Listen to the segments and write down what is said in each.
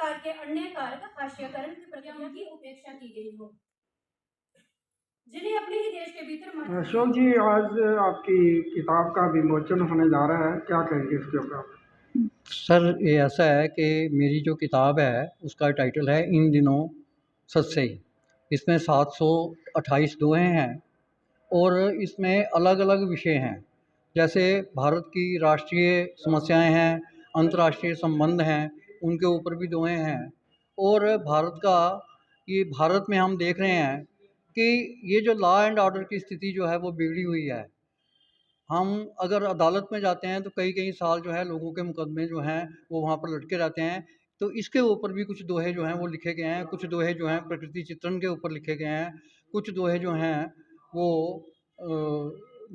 प्रकार के अन्य कारक हास्यकरण की प्रक्रिया की उपेक्षा की गई हो, जिन्हें अपने ही देश के भीतर। अशोक जी, आज आपकी किताब का विमोचन होने जा रहा है, क्या कहेंगे इसके ऊपर? सर, ये ऐसा है कि मेरी जो किताब है उसका टाइटल है इन दिनों सच्चाई। इसमें 728 दोहे हैं और इसमें अलग अलग विषय हैं, जैसे भारत की राष्ट्रीय समस्याएं हैं, अंतर्राष्ट्रीय संबंध हैं, उनके ऊपर भी दोहे हैं। और भारत का ये भारत में हम देख रहे हैं कि ये जो लॉ एंड ऑर्डर की स्थिति जो है वो बिगड़ी हुई है। हम अगर अदालत में जाते हैं तो कई कई साल जो है लोगों के मुकदमे जो हैं वो वहाँ पर लटके रहते हैं। तो इसके ऊपर भी कुछ दोहे जो हैं वो लिखे गए हैं। कुछ दोहे जो हैं प्रकृति चित्रण के ऊपर लिखे गए हैं। कुछ दोहे जो हैं वो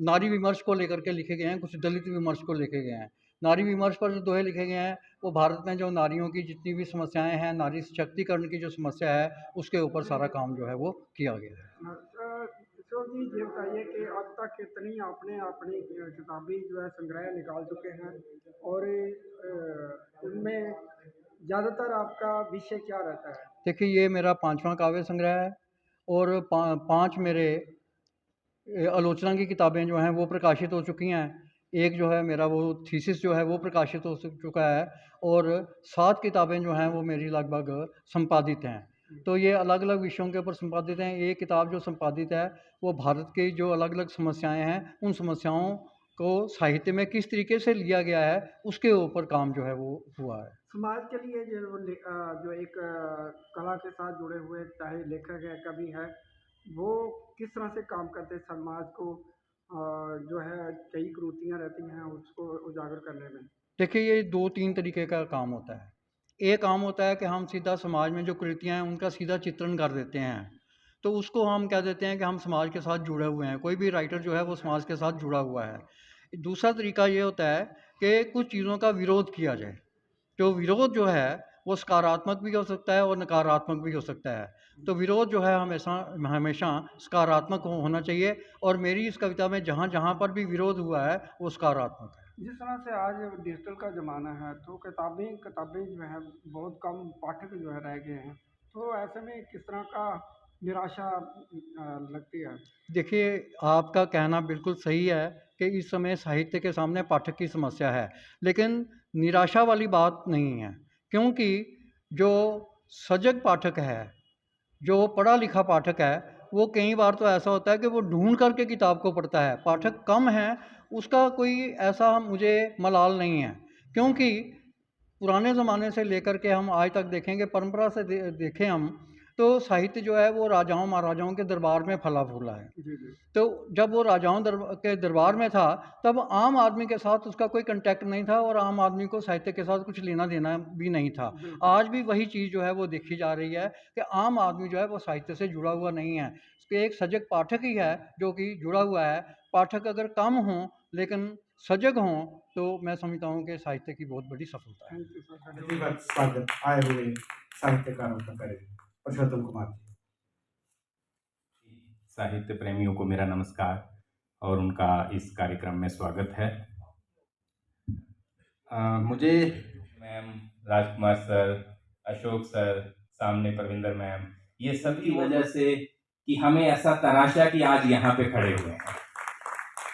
नारी विमर्श को लेकर के लिखे गए हैं। कुछ दलित विमर्श को लिखे गए हैं। नारी विमर्श पर जो दोहे लिखे गए हैं वो भारत में जो नारियों की जितनी भी समस्याएं हैं, नारी सशक्तिकरण की जो समस्या है, उसके ऊपर सारा काम जो है वो किया गया है। अशोक जी, ये बताइए कि अब तक कितनी आपने अपनी किताबी जो है संग्रह निकाल चुके हैं और उनमें ज़्यादातर आपका विषय क्या रहता है? देखिए, ये मेरा 5वां काव्य संग्रह है और 5 मेरे आलोचना की किताबें जो हैं वो प्रकाशित हो चुकी हैं। एक जो है मेरा वो थीसिस जो है वो प्रकाशित हो चुका है और 7 किताबें जो हैं वो मेरी लगभग संपादित हैं। तो ये अलग अलग विषयों के ऊपर संपादित हैं। एक किताब जो संपादित है वो भारत की जो अलग अलग समस्याएं हैं, उन समस्याओं को साहित्य में किस तरीके से लिया गया है, उसके ऊपर काम जो है वो हुआ है। समाज के लिए जो एक कला के साथ जुड़े हुए चाहे लेखक है, कवि है, वो किस तरह से काम करते हैं समाज को जो है कई कुरीतियाँ रहती हैं उसको उजागर करने में? देखिए, ये 2-3 तरीके का काम होता है। एक काम होता है कि हम सीधा समाज में जो कुरीतियाँ हैं उनका सीधा चित्रण कर देते हैं, तो उसको हम कह देते हैं कि हम समाज के साथ जुड़े हुए हैं। कोई भी राइटर जो है वो समाज के साथ जुड़ा हुआ है। दूसरा तरीका ये होता है कि कुछ चीज़ों का विरोध किया जाए। जो विरोध जो है वो सकारात्मक भी हो सकता है और नकारात्मक भी हो सकता है। तो विरोध जो है हमेशा हमेशा सकारात्मक होना चाहिए और मेरी इस कविता में जहाँ जहाँ पर भी विरोध हुआ है वो सकारात्मक है। जिस तरह से आज डिजिटल का ज़माना है तो किताबें किताबें जो है बहुत कम पाठक जो है रह गए हैं, तो ऐसे में किस तरह का निराशा लगती है? देखिए, आपका कहना बिल्कुल सही है कि इस समय साहित्य के सामने पाठक की समस्या है, लेकिन निराशा वाली बात नहीं है, क्योंकि जो सजग पाठक है, जो पढ़ा लिखा पाठक है, वो कई बार तो ऐसा होता है कि वो ढूंढ करके किताब को पढ़ता है। पाठक कम है, उसका कोई ऐसा मुझे मलाल नहीं है, क्योंकि पुराने ज़माने से लेकर के हम आज तक देखेंगे, परंपरा से देखें हम, तो साहित्य जो है वो राजाओं महाराजाओं के दरबार में फला फूला है। जी जी। तो जब वो राजाओं के दरबार में था, तब आम आदमी के साथ उसका कोई कांटेक्ट नहीं था और आम आदमी को साहित्य के साथ कुछ लेना देना भी नहीं था। आज भी वही चीज़ जो है वो देखी जा रही है कि आम आदमी जो है वो साहित्य से जुड़ा हुआ नहीं है। उसके एक सजग पाठक ही है जो कि जुड़ा हुआ है। पाठक अगर कम हों लेकिन सजग हों, तो मैं समझता हूँ कि साहित्य की बहुत बड़ी सफलता है। Thank you sir. विधिवत स्वागत आए हुए साहित्यकारों का करें। पुरुषोत्तम कुमार जी। साहित्य प्रेमियों को मेरा नमस्कार और उनका इस कार्यक्रम में स्वागत है। मुझे मैम, राजकुमार सर, अशोक सर, सामने परविंदर मैम, ये सब की वजह से कि हमें ऐसा तराशा कि आज यहाँ पे खड़े हुए हैं।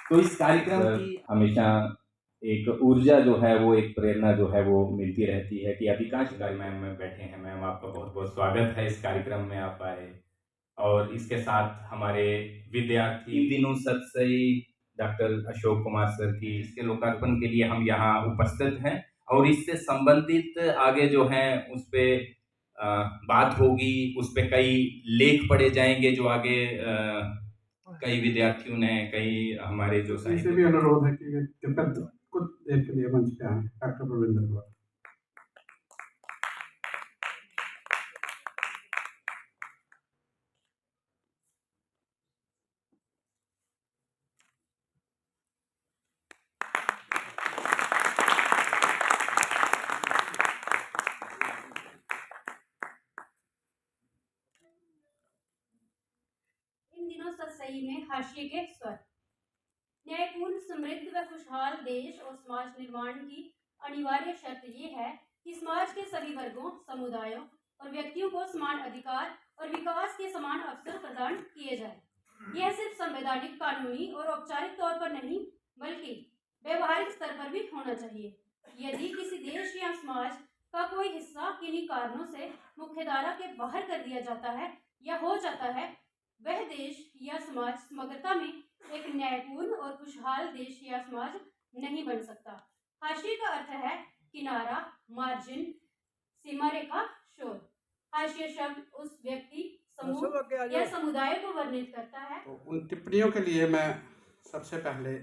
तो इस कार्यक्रम की हमेशा एक ऊर्जा जो है वो, एक प्रेरणा जो है वो मिलती रहती है कि अधिकांश मैम में बैठे हैं। मैम, आपका बहुत बहुत स्वागत है इस कार्यक्रम में, आप आए। और इसके साथ हमारे विद्यार्थी इन दिनों सत्सई डॉक्टर अशोक कुमार सर की इसके लोकार्पण के लिए हम यहाँ उपस्थित हैं और इससे संबंधित आगे जो है उस पे बात होगी, उस पे कई लेख पढ़े जाएंगे जो आगे कई विद्यार्थियों ने, कई हमारे जो इनसे भी अनुरोध है कि कृपया कुछ देर के लिए मंच पे आए डॉक्टर परविंदर कुमार। इन दिनों सत्सई में हाशिए के स्वर। न्यायपूर्ण, समृद्ध व खुशहाल देश और समाज निर्माण की अनिवार्य शर्त ये है कि समाज के सभी वर्गों, समुदायों और व्यक्तियों को समान अधिकार और विकास के समान अवसर प्रदान किए जाए। यह सिर्फ संवैधानिक, कानूनी और औपचारिक तौर पर नहीं, बल्कि व्यवहारिक स्तर पर भी होना चाहिए। यदि किसी देश या समाज का कोई हिस्सा किन्हीं कारणों से मुख्यधारा के बाहर कर दिया जाता है या हो जाता है, वह देश या समाज समग्रता में एक न्यायपूर्ण और खुशहाल देश या समाज नहीं बन सकता। हाशिए का अर्थ है किनारा, मार्जिन, सीमा रेखा, शोर। हाशिया शब्द उस व्यक्ति, समूह या समुदाय को वर्णित करता है। तो उन टिप्पणियों के लिए मैं सबसे पहले